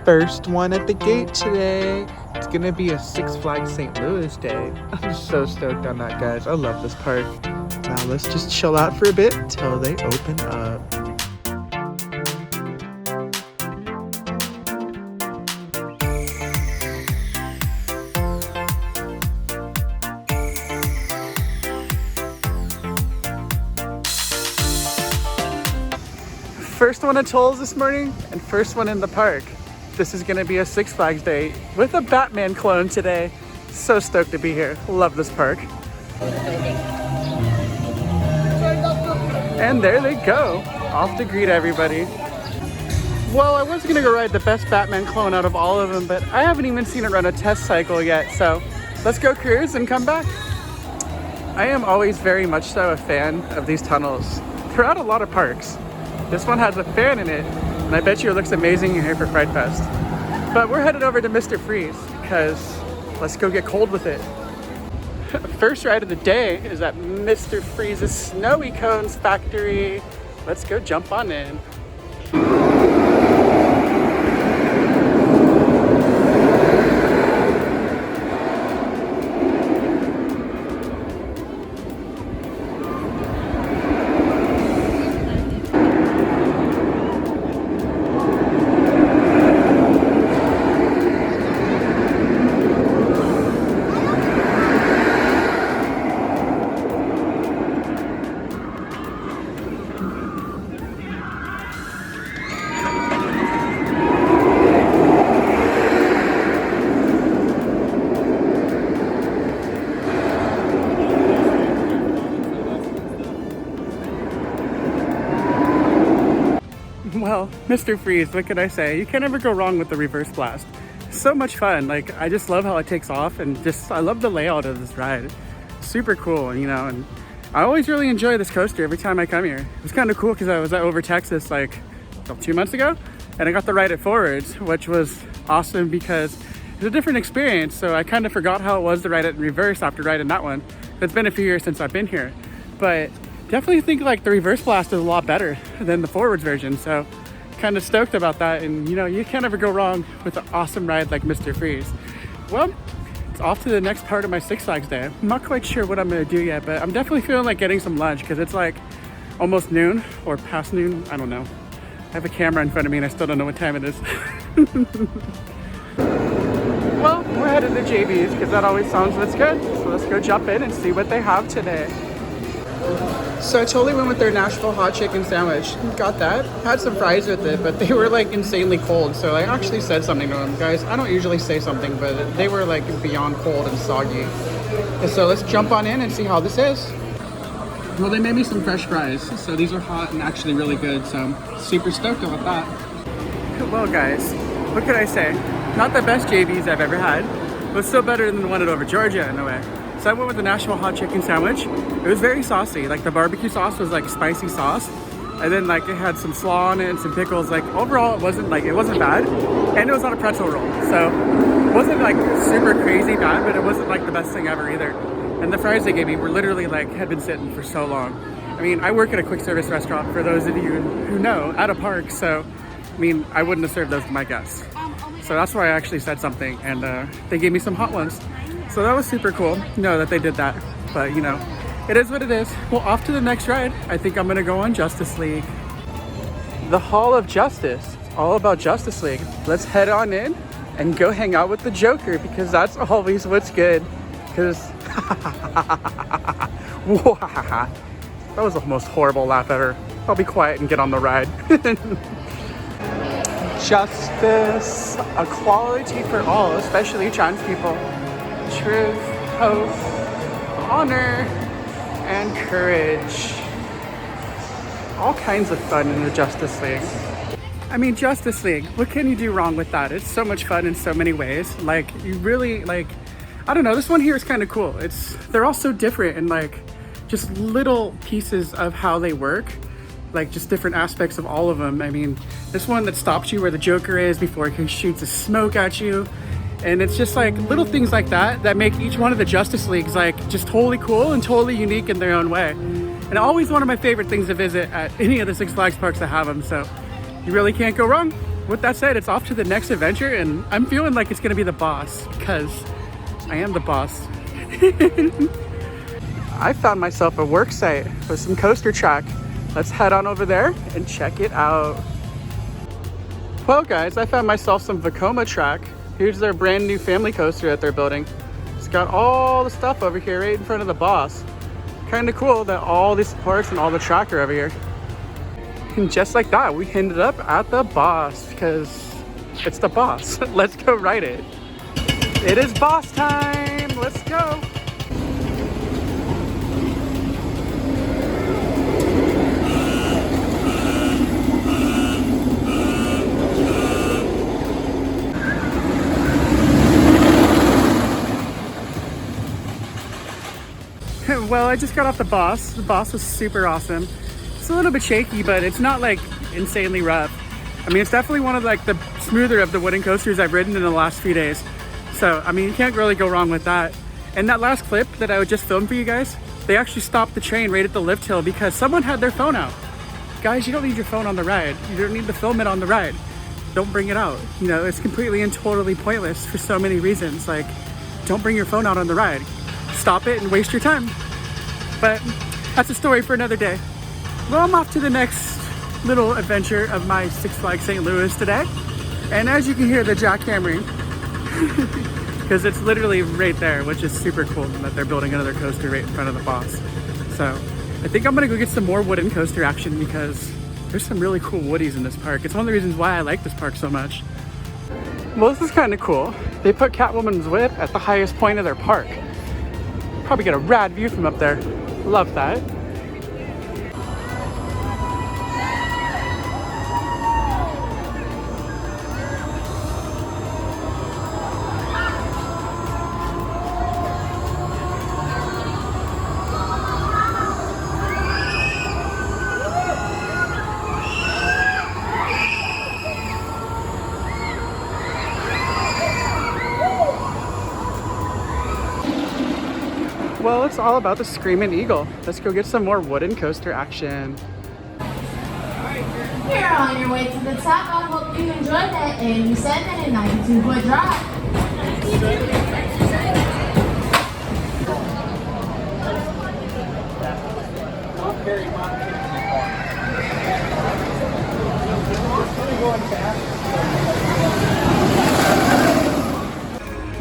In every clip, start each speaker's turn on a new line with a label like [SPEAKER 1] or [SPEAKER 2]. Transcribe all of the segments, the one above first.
[SPEAKER 1] first one at the gate today. It's gonna be a Six Flags St. Louis day. I'm so stoked on that, guys. I love this park. Now let's just chill out for a bit till they open up. First one at tolls this morning and first one in the park. This is gonna be a Six Flags day with a Batman clone today. So stoked to be here. Love this park. And there they go, off to greet everybody. Well, I was gonna go ride the best Batman clone out of all of them, but I haven't even seen it run a test cycle yet, so let's go cruise and come back. I am always very much so a fan of these tunnels throughout a lot of parks. This one has a fan in it, and I bet you it looks amazing here for Fright Fest. But we're headed over to Mr. Freeze, because let's go get cold with it. First ride of the day is at Mr. Freeze's Snowy Cones factory. Let's go jump on in. Well, Mr. Freeze, what can I say? You can't ever go wrong with the reverse blast. So much fun. Like, I just love how it takes off, and just, I love the layout of this ride. Super cool, you know, and I always really enjoy this coaster every time I come here. It was kind of cool because I was at Over Texas like 2 months ago, and I got to ride it forwards, which was awesome because it's a different experience. So I kind of forgot how it was to ride it in reverse after riding that one. It's been a few years since I've been here, but definitely think like the reverse blast is a lot better than the forwards version. So kind of stoked about that. And you know, you can't ever go wrong with an awesome ride like Mr. Freeze. Well, it's off to the next part of my Six Flags day. I'm not quite sure what I'm gonna do yet, but I'm definitely feeling like getting some lunch because it's like almost noon or past noon. I don't know. I have a camera in front of me and I still don't know what time it is. Well, we're headed to JB's because that always sounds what's good. So let's go jump in and see what they have today. So I totally went with their Nashville hot chicken sandwich. Got that. Had some fries with it, but they were like insanely cold. So I actually said something to them. Guys, I don't usually say something, but they were like beyond cold and soggy. And so let's jump on in and see how this is. Well, they made me some fresh fries. So these are hot and actually really good. So I'm super stoked about that. Well, guys, what could I say? Not the best JB's I've ever had, but still better than the one at Over Georgia in a way. So I went with the Nashville hot chicken sandwich. It was very saucy. Like the barbecue sauce was like spicy sauce. And then like it had some slaw on it and some pickles. Like overall it wasn't bad. And it was on a pretzel roll. So it wasn't like super crazy bad, but it wasn't like the best thing ever either. And the fries they gave me were literally like, had been sitting for so long. I mean, I work at a quick service restaurant for those of you who know, at a park. So, I mean, I wouldn't have served those to my guests. So that's why I actually said something. And they gave me some hot ones. So that was super cool, know that they did that, but you know, it is what it is. Well, off to the next ride. I think I'm gonna go on Justice League. The Hall of Justice, it's all about Justice League. Let's head on in and go hang out with the Joker because that's always what's good. Because, that was the most horrible laugh ever. I'll be quiet and get on the ride. Justice, equality for all, especially trans people. Truth, hope, honor, and courage. All kinds of fun in the Justice League. I mean, Justice League, what can you do wrong with that? It's so much fun in so many ways. Like, you really, like, I don't know, this one here is kind of cool. They're all so different and like, just little pieces of how they work. Like, just different aspects of all of them. I mean, this one that stops you where the Joker is before he shoots a smoke at you. And it's just like little things like that that make each one of the Justice Leagues like just totally cool and totally unique in their own way. And always one of my favorite things to visit at any of the Six Flags parks that have them. So you really can't go wrong. with that said, it's off to the next adventure, and I'm feeling like it's gonna be the boss because I am the boss. I found myself a work site with some coaster track. Let's head on over there and check it out. Well guys, I found myself some Vekoma track. Here's their brand new family coaster that they're building. It's got all the stuff over here right in front of the boss. Kind of cool that all these parts and all the track are over here. And just like that, we ended up at the boss because it's the boss. Let's go ride it. It is boss time. Let's go. Well, I just got off the boss. The boss was super awesome. It's a little bit shaky, but it's not like insanely rough. I mean, it's definitely one of like the smoother of the wooden coasters I've ridden in the last few days. So, I mean, you can't really go wrong with that. And that last clip that I just filmed for you guys, they actually stopped the train right at the lift hill because someone had their phone out. Guys, you don't need your phone on the ride. You don't need to film it on the ride. Don't bring it out. You know, it's completely and totally pointless for so many reasons. Like, don't bring your phone out on the ride. Stop it and waste your time. But that's a story for another day. Well, I'm off to the next little adventure of my Six Flags St. Louis today. And as you can hear the jackhammering, because it's literally right there, which is super cool that they're building another coaster right in front of the boss. So I think I'm gonna go get some more wooden coaster action because there's some really cool woodies in this park. It's one of the reasons why I like this park so much. Well, this is kind of cool. They put Catwoman's whip at the highest point of their park. Probably get a rad view from up there. Love that. Well, it's all about the Screaming Eagle. Let's go get some more wooden coaster action.
[SPEAKER 2] You're on your way to the top. I hope you enjoyed that 87 and 92-foot drive.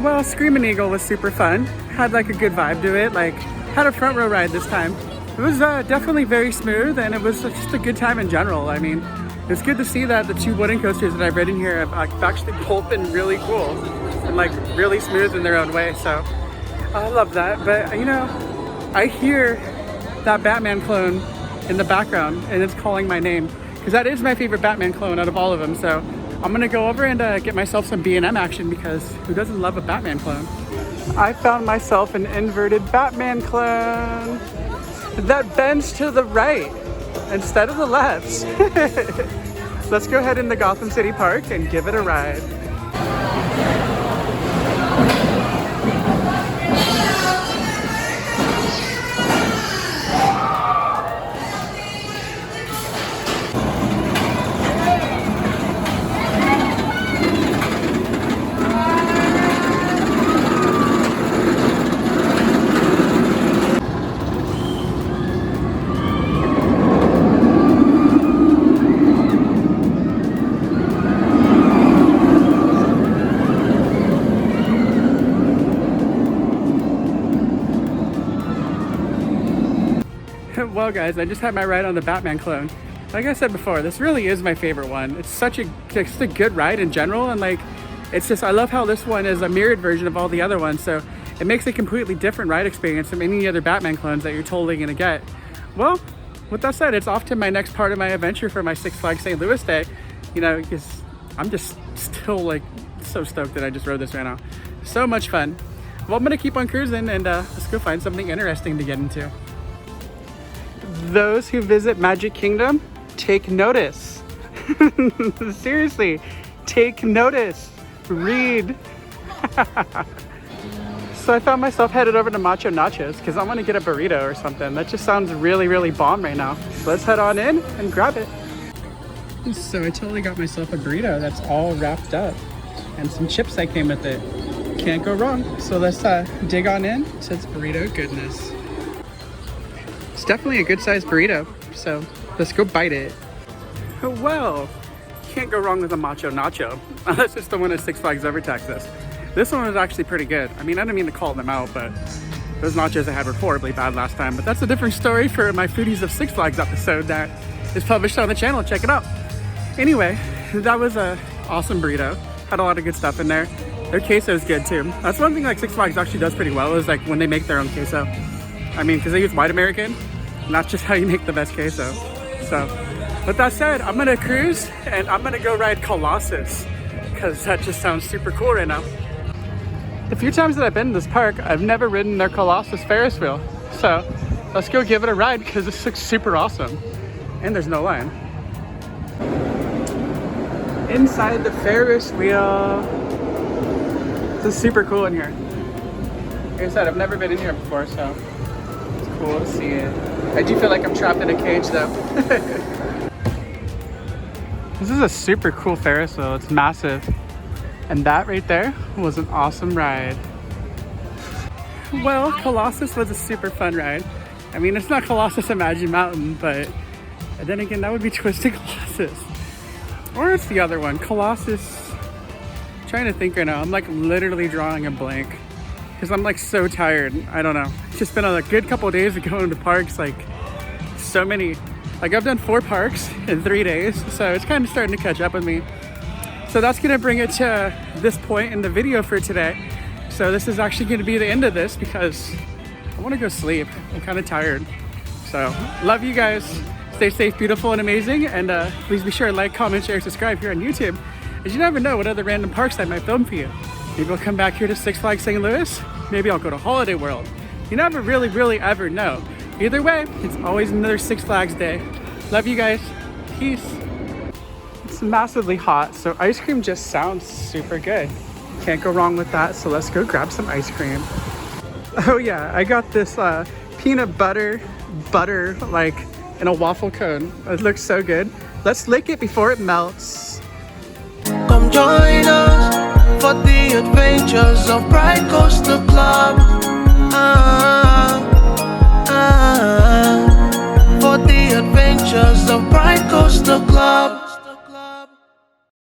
[SPEAKER 1] Well, Screaming Eagle was super fun. Had like a good vibe to it. Like, had a front row ride this time. It was definitely very smooth, and it was just a good time in general. I mean, it's good to see that the two wooden coasters that I've ridden here have actually both been really cool and like really smooth in their own way. So I love that. But you know, I hear that Batman clone in the background, and it's calling my name because that is my favorite Batman clone out of all of them. So I'm gonna go over and get myself some B&M action because who doesn't love a Batman clone? I found myself an inverted Batman clone that bends to the right instead of the left. Let's go ahead into Gotham City Park and give it a ride. Well guys, I just had my ride on the Batman clone. Like I said before, this really is my favorite one. It's such a good ride in general, and like, it's just, I love how this one is a mirrored version of all the other ones, so it makes a completely different ride experience from any other Batman clones that you're totally gonna get. Well, with that said, it's off to my next part of my adventure for my Six Flags St. Louis day. You know, because I'm just still like so stoked that I just rode this right now. So much fun. Well, I'm gonna keep on cruising and let's go find something interesting to get into. Those who visit Magic Kingdom, take notice. Seriously, take notice. Read. So I found myself headed over to Macho Nachos because I want to get a burrito or something. That just sounds really, really bomb right now. So let's head on in and grab it. So I totally got myself a burrito that's all wrapped up. And some chips that came with it. Can't go wrong. So let's dig on in to its burrito goodness. It's definitely a good sized burrito. So let's go bite it. Well, can't go wrong with a Macho Nacho. Unless it's the one at Six Flags Over Texas. This one was actually pretty good. I mean, I didn't mean to call them out, but those nachos I had were horribly bad last time. But that's a different story for my Foodies of Six Flags episode that is published on the channel. Check it out. Anyway, that was a awesome burrito. Had a lot of good stuff in there. Their queso is good too. That's one thing like Six Flags actually does pretty well is like when they make their own queso. I mean, because they use white American, not just how you make the best queso. So, with that said, I'm gonna cruise and I'm gonna go ride Colossus because that just sounds super cool right now. The few times that I've been in this park, I've never ridden their Colossus Ferris wheel. So, let's go give it a ride because this looks super awesome. And there's no line. Inside the Ferris wheel. This is super cool in here. Like I said, I've never been in here before, so it's cool to see it. I do feel like I'm trapped in a cage though. This is a super cool Ferris wheel. It's massive. And that right there was an awesome ride. Well, Colossus was a super fun ride. I mean, it's not Colossus at Magic Mountain, but then again, that would be Twisted Colossus. Or it's the other one, Colossus. I'm trying to think right now. I'm like literally drawing a blank because I'm like so tired. I don't know. It's just been a good couple of days of going to parks. Like so many. Like I've done 4 parks in 3 days, so it's kind of starting to catch up with me. So that's gonna bring it to this point in the video for today. So this is actually gonna be the end of this because I wanna go sleep. I'm kind of tired. So love you guys. Stay safe, beautiful, and amazing. And please be sure to like, comment, share, subscribe here on YouTube. As you never know what other random parks I might film for you. Maybe I'll come back here to Six Flags St. Louis. Maybe I'll go to Holiday World. You never really ever know. Either way, it's always another Six Flags day. Love you guys. Peace. It's massively hot, so ice cream just sounds super good. Can't go wrong with that, so let's go grab some ice cream. Oh yeah, I got this peanut butter like in a waffle cone. It looks so good. Let's lick it before it melts.
[SPEAKER 3] Come join us for the adventures of Bright Coaster Club. For the adventures of Bright Coaster Club.